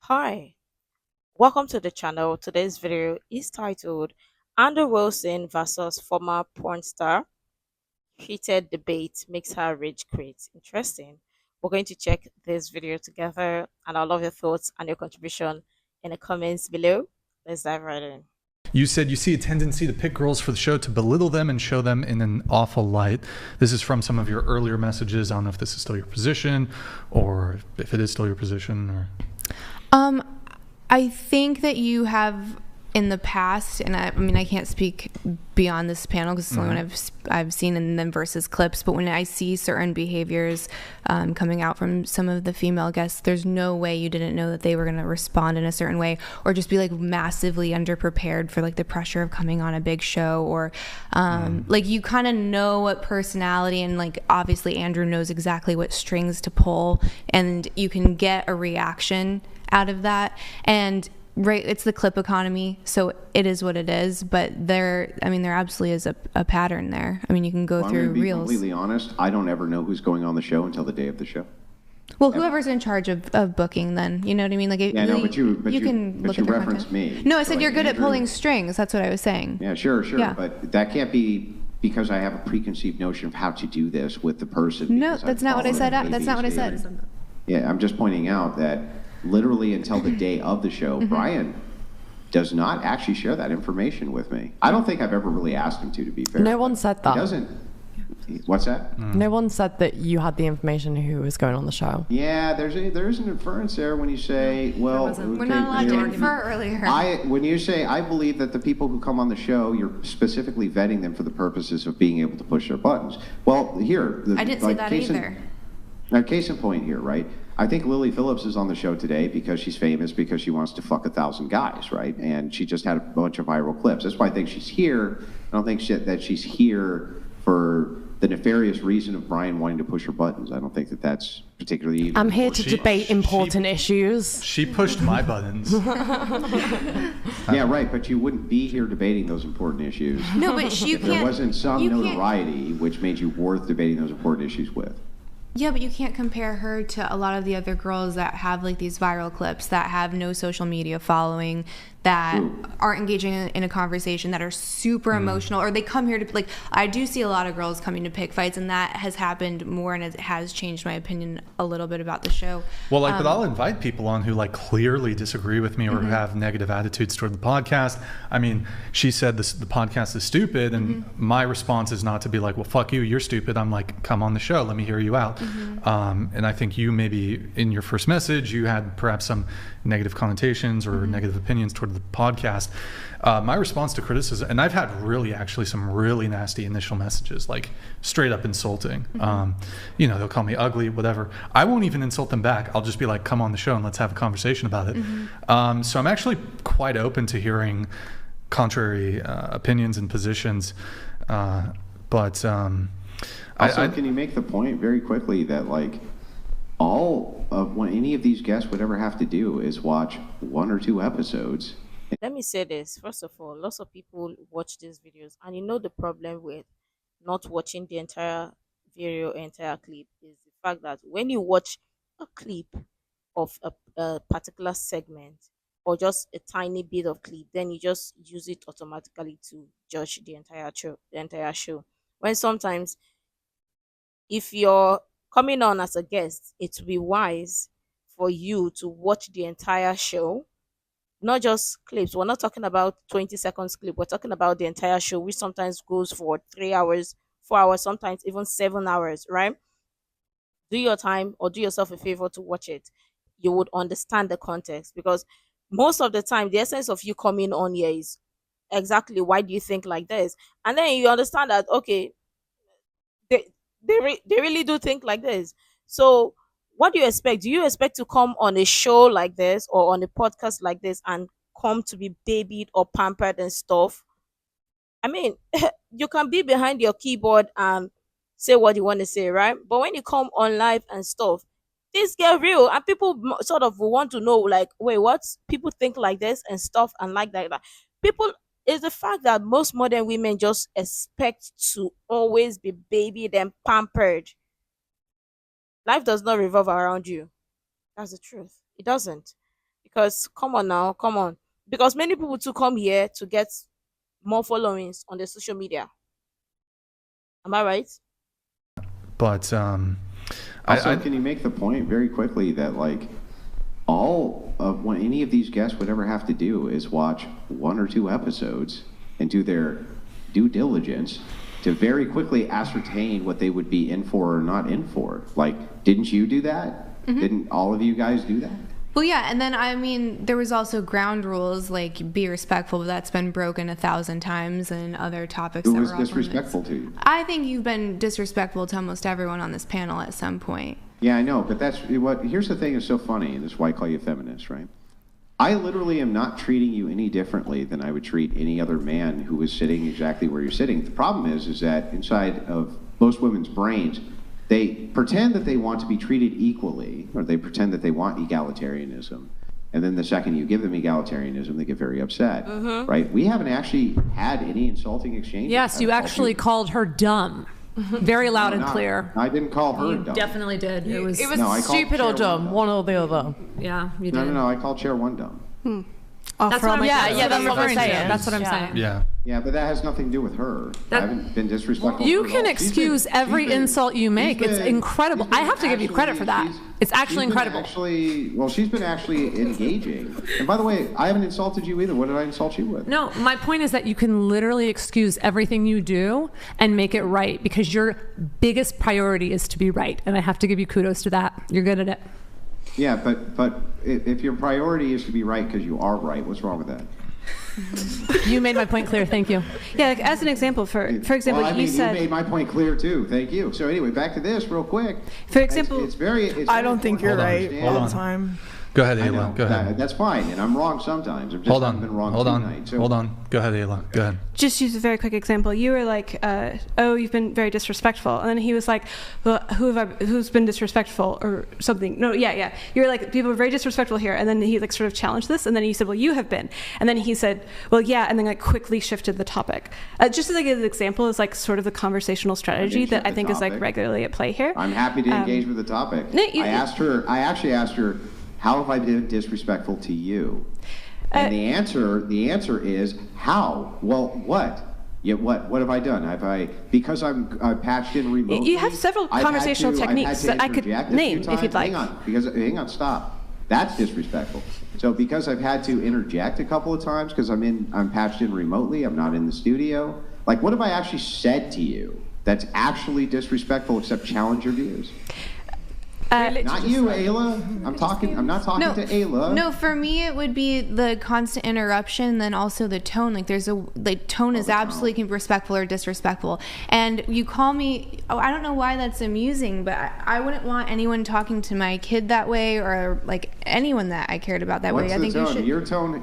Hi, welcome to the channel. Today's video is titled Andrew Wilson versus former porn star. Heated debate makes her rage quit. Interesting. We're going to check this video together and I love your thoughts and your contribution in the comments below. Let's dive right in. You said you see a tendency to pick girls for the show to belittle them and show them in an awful light. This is from some of your earlier messages. I don't know if this is still your position or if it is still your position or... Um, I think that you have in the past, and I mean, I can't speak beyond this panel because it's the only one I've seen in them versus clips, but when I see certain behaviors coming out from some of the female guests, there's no way you didn't know that they were going to respond in a certain way or just be like massively underprepared for like the pressure of coming on a big show or like you kind of know what personality, and like obviously Andrew knows exactly what strings to pull and you can get a reaction out of that. And right, it's the clip economy, so it is what it is, but there absolutely is a pattern there. I mean, you can go through I'm gonna be reels. completely honest, I don't ever know who's going on the show until the day of the show. Well, whoever's in charge of booking, then, you know what I mean? Like, Yeah, no, but you can look at their referenced content. me. No, I So, said like, you're good at Andrew- pulling strings. That's what I was saying. Yeah, sure, Yeah. but that can't be because I have a preconceived notion of how to do this with the person. No, because that's I've not what I followed said. them That's not what I ABC. said. Yeah, I'm just pointing out that literally until the day of the show, Mm-hmm. Brian does not actually share that information with me. I don't think I've ever really asked him to be fair. No one said He that. doesn't. What's that? No one said that you had the information who was going on the show. Yeah, there is an inference there when you say, well, We're not allowed to infer earlier. When you say, I believe that the people who come on the show, you're specifically vetting them for the purposes of being able to push their buttons. Well, here. I didn't say that either. Now, case in point here, right? I think Lily Phillips is on the show today because she's famous, because she wants to fuck 1,000 guys, right? And she just had a bunch of viral clips. That's why I think she's here. I don't think that she's here for the nefarious reason of Brian wanting to push her buttons. I don't think that that's particularly... I'm here to She- debate she- important issues. She pushed my buttons. Yeah, right, but you wouldn't be here debating those important issues. No, but you If there can't. wasn't some you can't- notoriety which made you worth debating those important issues with. Yeah, but you can't compare her to a lot of the other girls that have like these viral clips that have no social media following, that True. aren't engaging in a conversation, that are super emotional, or they come here to like. I do see a lot of girls coming to pick fights, and that has happened more, and it has changed my opinion a little bit about the show. Well, like, but I'll invite people on who like clearly disagree with me or who have negative attitudes toward the podcast. I mean, she said the podcast is stupid, and my response is not to be like, well, fuck you, you're stupid. I'm like, come on the show, let me hear you out. And I think you maybe in your first message, you had perhaps some negative connotations or negative opinions toward the podcast. My response to criticism, and I've had actually some really nasty initial messages, like straight up insulting. You know, they'll call me ugly, whatever. I won't even insult them back. I'll just be like, come on the show and let's have a conversation about it. So I'm actually quite open to hearing contrary opinions and positions. Also, can you make the point very quickly that like all of what any of these guests would ever have to do is watch 1 or 2 episodes? Let me say this. First of all, lots of people watch these videos, and you know the problem with not watching the entire video, entire clip is the fact that when you watch a clip of a particular segment or just a tiny bit of clip, then you just use it automatically to judge the entire show. When sometimes if you're coming on as a guest, it would be wise for you to watch the entire show, not just clips. We're not talking about 20 seconds clip. We're talking about the entire show, which sometimes goes for 3 hours, 4 hours, sometimes even 7 hours, right? Do your time or do yourself a favor to watch it. You would understand the context, because most of the time, the essence of you coming on here is exactly why do you think like this? And then you understand that, okay, they really do think like this. So what do you expect? Do you expect to come on a show like this or on a podcast like this and come to be babied or pampered and stuff? I mean, you can be behind your keyboard and say what you want to say, right? But when you come on live and stuff, things get real, and people sort of will want to know, like, wait, what? People think like this and stuff, and like that. People, is the fact that most modern women just expect to always be babied and pampered. Life does not revolve around you. That's the truth. It doesn't. Because come on now, come on. Because many people to come here to get more followings on the social media. Am I right? But Also, can you make the point very quickly that like all of what any of these guests would ever have to do is watch 1 or 2 episodes and do their due diligence to very quickly ascertain what they would be in for or not in for. Like, didn't you do that? Didn't all of you guys do that? Well, yeah, and then I mean, there was also ground rules like be respectful, but that's been broken 1,000 times, and other topics. Who that was were off disrespectful limits. to you? I think you've been disrespectful to almost everyone on this panel at some point. Yeah, I know, but that's what. Here's the thing that's so funny, and this is why I call you a feminist, right? I literally am not treating you any differently than I would treat any other man who was sitting exactly where you're sitting. The problem is that inside of most women's brains, they pretend that they want to be treated equally, or they pretend that they want egalitarianism. And then the second you give them egalitarianism, they get very upset, right? We haven't actually had any insulting exchanges. Yes, you actually called her dumb. Very loud and clear. I didn't call her dumb. Definitely did. It was, It was No, I called stupid or Chair dumb, one or the other. yeah, you did. No, I called Chair 1 dumb. That's what I'm Yeah, saying. yeah, that's what I'm referring to. saying. That's what I'm Yeah. saying. yeah. Yeah, but that has nothing to do with her. I haven't been disrespectful. You to her can at all. She's excuse been- every she's been- insult you make. she's It's been- incredible. she's been I have to give you credit for that. she's- It's actually she's been incredible. She's been actually engaging. And by the way, I haven't insulted you either. What did I insult you with? No, my point is that you can literally excuse everything you do and make it right because your biggest priority is to be right. And I have to give you kudos to that. You're good at it. Yeah, but if your priority is to be right because you are right, what's wrong with that? You made my point clear. Thank you. Yeah, like as an example, for example, well, I mean, you said, you made my point clear too. Thank you. So anyway, back to this real quick. for example, it's very. I don't think you're right Hold all on. the time. Go ahead, I know. Ayla. Go ahead. That's fine, and I'm wrong sometimes. I've just Hold haven't on. been wrong Hold on. tonight. So Hold on. Go ahead, Ayla. Go ahead. just use a very quick example. You were like, "Oh, you've been very disrespectful," and then he was like, "Well, who's been disrespectful or something?" No, yeah. You were like, "People are very disrespectful here," and then he like sort of challenged this, and then you said, "Well, you have been," and then he said, "Well, yeah," and then like quickly shifted the topic. Just as like an example is like sort of the conversational strategy shift that I the think is like topic. regularly at play here. I'm happy to engage with the topic. no, you- I actually asked her, how have I been disrespectful to you? And the answer is how? Well, what? Yeah, what have I done? Because I'm patched in remotely? You have several I've had conversational to- I've techniques had to that I could interject a few name if times. you'd like. Hang on, stop. That's disrespectful. So because I've had to interject a couple of times because I'm patched in remotely, I'm not in the studio. Like, what have I actually said to you that's actually disrespectful except challenge your views? Not you, Ayla. I'm not talking to Ayla. No, for me it would be the constant interruption, then also the tone. Like tone is absolutely respectful or disrespectful. And you call me, I don't know why that's amusing, but I wouldn't want anyone talking to my kid that way or like anyone that I cared about that What's way. I the think tone? you should.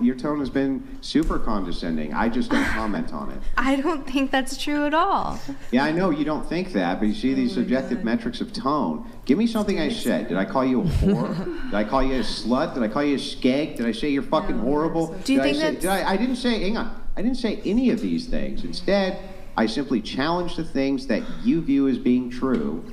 Your tone has been super condescending. I just don't comment on it. I don't think that's true at all. Yeah, I know you don't think that, but you see these subjective metrics of tone. Give me something I said. Did I call you a whore? Did I call you a slut? Did I call you a skank? Did I say you're fucking horrible? Do you Did I think say, that's- did I didn't say, hang on. I didn't say any of these things. Instead, I simply challenged the things that you view as being true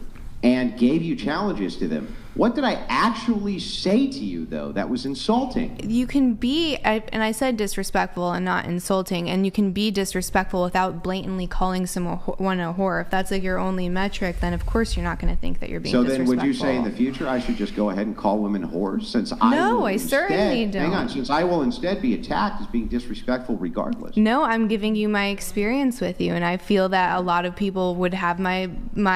and gave you challenges to them. What did I actually say to you, though, that was insulting? You can be, and I said disrespectful and not insulting, and you can be disrespectful without blatantly calling someone a whore. If that's like your only metric, then of course you're not going to think that you're being So disrespectful. then would you say in the future I should just go ahead and call women whores? Since No, I instead, certainly Hang on, don't. since I will instead be attacked as being disrespectful regardless. No, I'm giving you my experience with you, and I feel that a lot of people would have my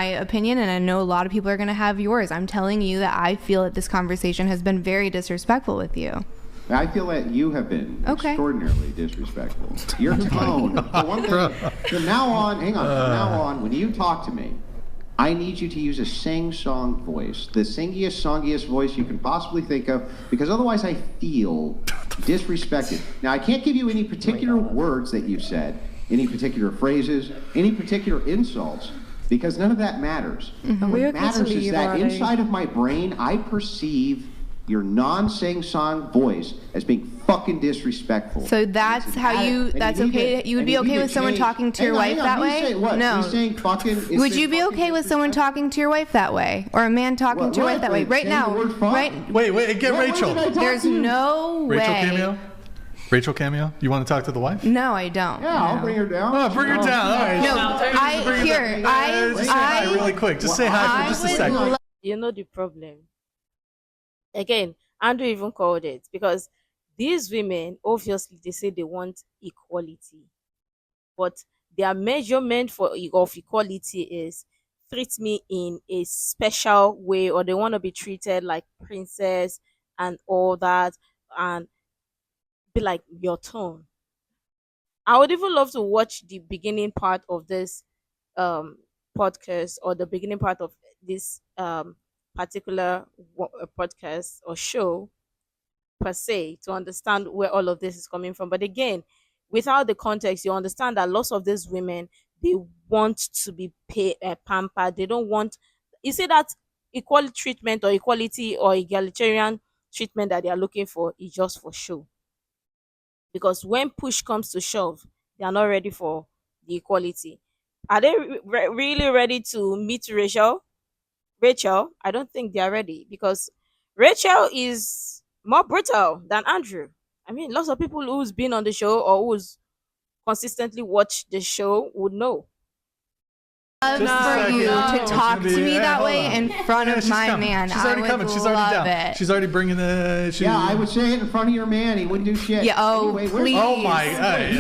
opinion, and I know a lot of people are going to have yours. I'm telling you that I feel that this conversation has been very disrespectful with you. I feel that you have been Okay. extraordinarily disrespectful. Your tone, for one thing, from now on, from now on, when you talk to me, I need you to use a sing-song voice, the singiest, songiest voice you can possibly think of, because otherwise I feel disrespected. Now, I can't give you any particular words that you've said, any particular phrases, any particular insults, because none of that matters. We What are matters is leave that already. inside of my brain, I perceive your non-sing-song voice as being fucking disrespectful. So that's how you. That's okay. You would be okay with someone talking to your wife that way? No. Would you be okay with someone talking to your wife that way, or a man talking to your wife that way right now? Right. Wait, get Rachel. There's no way. Rachel cameo. Rachel cameo. You want to talk to the wife? No, I don't. Yeah, I'll bring her down. Oh, bring her down. All right. No, Just say hi really quick. Just say hi for just a second. You know the problem. Again, Andrew even called it, because these women, obviously, they say they want equality, but their measurement of equality is treat me in a special way, or they want to be treated like princess and all that, and be like, your turn. I would even love to watch the beginning part of this podcast, or the beginning part of this particular podcast or show per se, to understand where all of this is coming from. But again, without the context, you understand that lots of these women, they want to be pampered. They don't want, you see, that equal treatment or equality or egalitarian treatment that they are looking for is just for show. Because when push comes to shove, they are not ready for the equality. Are they really ready to meet Rachel? I don't think they are ready, because Rachel is more brutal than Andrew. I mean, lots of people who's been on the show or who's consistently watched the show would know. Love for you to talk to me that way in front of my coming. man. She's already coming. She's already down. It. She's already bringing the. Yeah, I would say it in front of your man. He wouldn't do shit. Yeah. Oh, anyway, please. Oh my.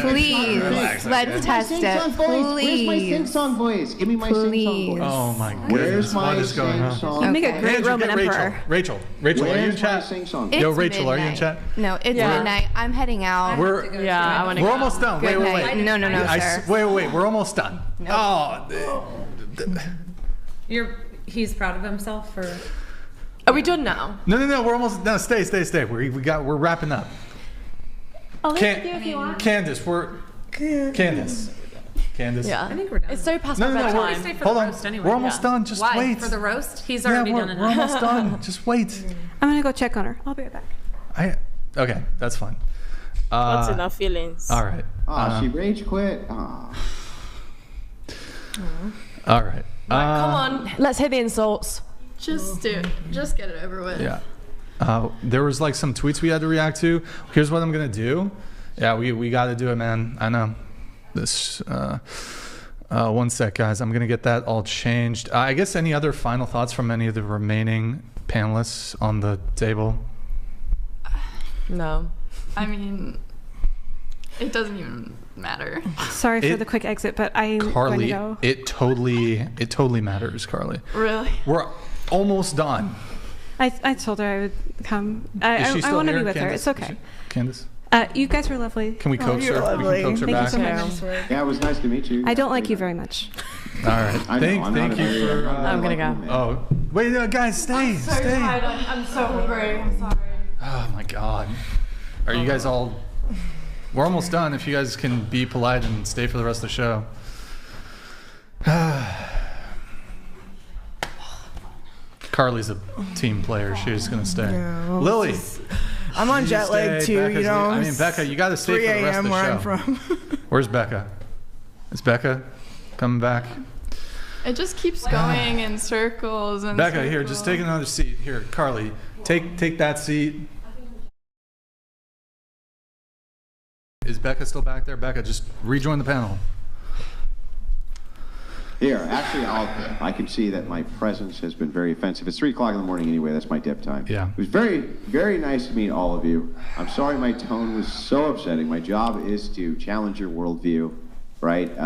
Please. Relax, Let's test it. Where's my sing-song voice? Give me my sing-song voice. Oh my goodness. Where's What my is going on? sing-song? You make a Okay. great Andrew, Roman get emperor. Rachel, are you in Where's my chat? sing-song? It's Yo, Rachel, are you in midnight. chat? No, it's Yeah. midnight. I'm heading out. We're I want to we're go. almost done. Good Wait. night. No, sir. Wait. We're almost done. Oh. He's proud of himself, or Are we done now? No. We're almost. No, stay. We're wrapping up. I'll leave with you if you want. Candace. Candace. Yeah. I think we're done. It's so past No, my no, bedtime. Stay for Hold the on. roast anyway. We're almost done. Just Why? wait. For the roast? He's Yeah, already we're done enough. almost done. Just wait. I'm gonna go check on her. I'll be right back. Okay, that's fine. What's in our feelings? All right. She rage quit. All right. Come on, let's hear the insults. Just do it. Just get it over with. Yeah. There was like some tweets we had to react to. Here's what I'm gonna do. Yeah, we got to do it, man. I know. This. One sec, guys. I'm gonna get that all changed. I guess any other final thoughts from any of the remaining panelists on the table? No. I mean, it doesn't even matter. Sorry for the quick exit, but I'm going to Carly, go. it totally matters, Carly. Really? We're almost done. I told her I would come. Is she I still want to here, be with her. Candace? It's okay. Candace? You guys were lovely. Can we coax her? you're We can coax her Thank back. you so much. Yeah, it was nice to meet you. I don't like you very much. All right. I know, I'm Thank not you a very- for. I'm gonna go. Oh, wait, no, guys, stay. I'm so hungry. I'm sorry. Oh my God. Are you guys all? We're almost done. If you guys can be polite and stay for the rest of the show. Carly's a team player. She's gonna stay. Lily. I'm on you jet lag stay. too, Becca's you know. I mean, Becca, you got to stay 3 for the rest of a.m. the where show. I'm from. Where's Becca? Is Becca coming back? It just keeps going in circles and Becca, here, just take another seat. Here, Carly, take that seat. Is Becca still back there? Becca, just rejoin the panel. Here, actually, I can see that my presence has been very offensive. It's 3 o'clock in the morning anyway. That's my dip time. Yeah. It was very, very nice to meet all of you. I'm sorry my tone was so upsetting. My job is to challenge your worldview, right? And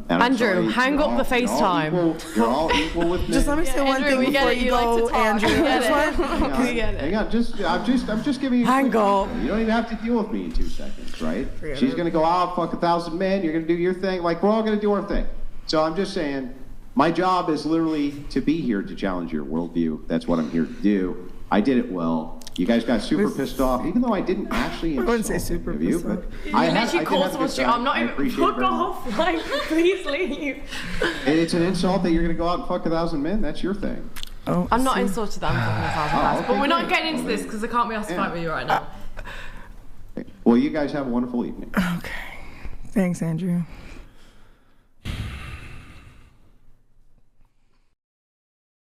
I'm Andrew, sorry, hang you're up all- the FaceTime. You're all equal with me. Just let me say one Andrew, thing we get before it. you You like go, to talk. Andrew. We get Just it. one- We get it. Hang on, I'm just giving you. Hang up. You don't even have to deal with me in 2 seconds, right? She's gonna go out, fuck 1,000 men. You're gonna do your thing. Like we're all gonna do our thing. So I'm just saying, my job is literally to be here to challenge your worldview. That's what I'm here to do. I did it well. You guys got super pissed off, even though I didn't actually. I wouldn't say insult super any of you, pissed but off. I Literally did have a calls good us you. time. I'm not I even. appreciate it Fuck very much. off. Like, please leave. It's an insult that you're gonna go out and fuck 1,000 men. That's your thing. Oh, I'm not insulted that I'm fucking 1,000 pounds, okay, but we're not good. getting into this because I can't be asked to fight with you right now. Well, you guys have a wonderful evening. Okay. Thanks, Andrew.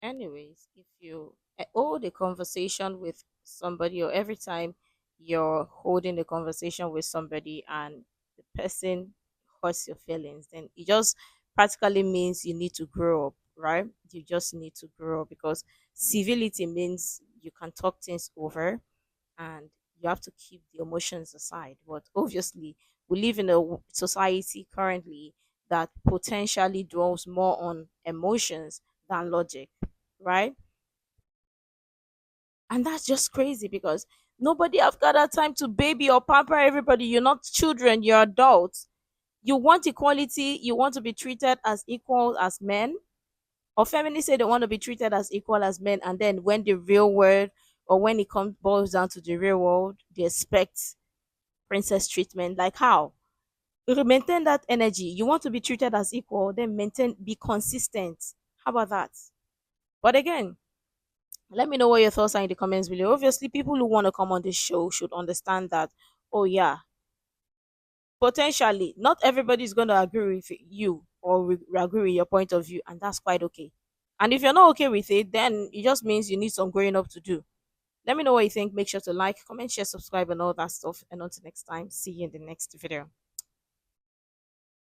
Anyways, if you hold a conversation with somebody, or every time you're holding a conversation with somebody and the person hurts your feelings, then it just practically means you need to grow up, right? You just need to grow up, because civility means you can talk things over and you have to keep the emotions aside. But obviously, we live in a society currently that potentially dwells more on emotions than logic, right? And that's just crazy, because nobody have got that time to baby or pamper everybody. You're not children, you're adults. You want equality, you want to be treated as equal as men, or feminists say they want to be treated as equal as men, and then when the real world, or when it comes boils down to the real world, they expect princess treatment. Like how? Maintain that energy. You want to be treated as equal, then maintain, be consistent. How about that? But again, let me know what your thoughts are in the comments below. Obviously, people who want to come on this show should understand that, oh yeah, potentially not everybody is going to agree with you, or agree with your point of view, and that's quite okay. And if you're not okay with it, then it just means you need some growing up to do. Let me know what you think. Make sure to like, comment, share, subscribe, and all that stuff. And until next time, see you in the next video.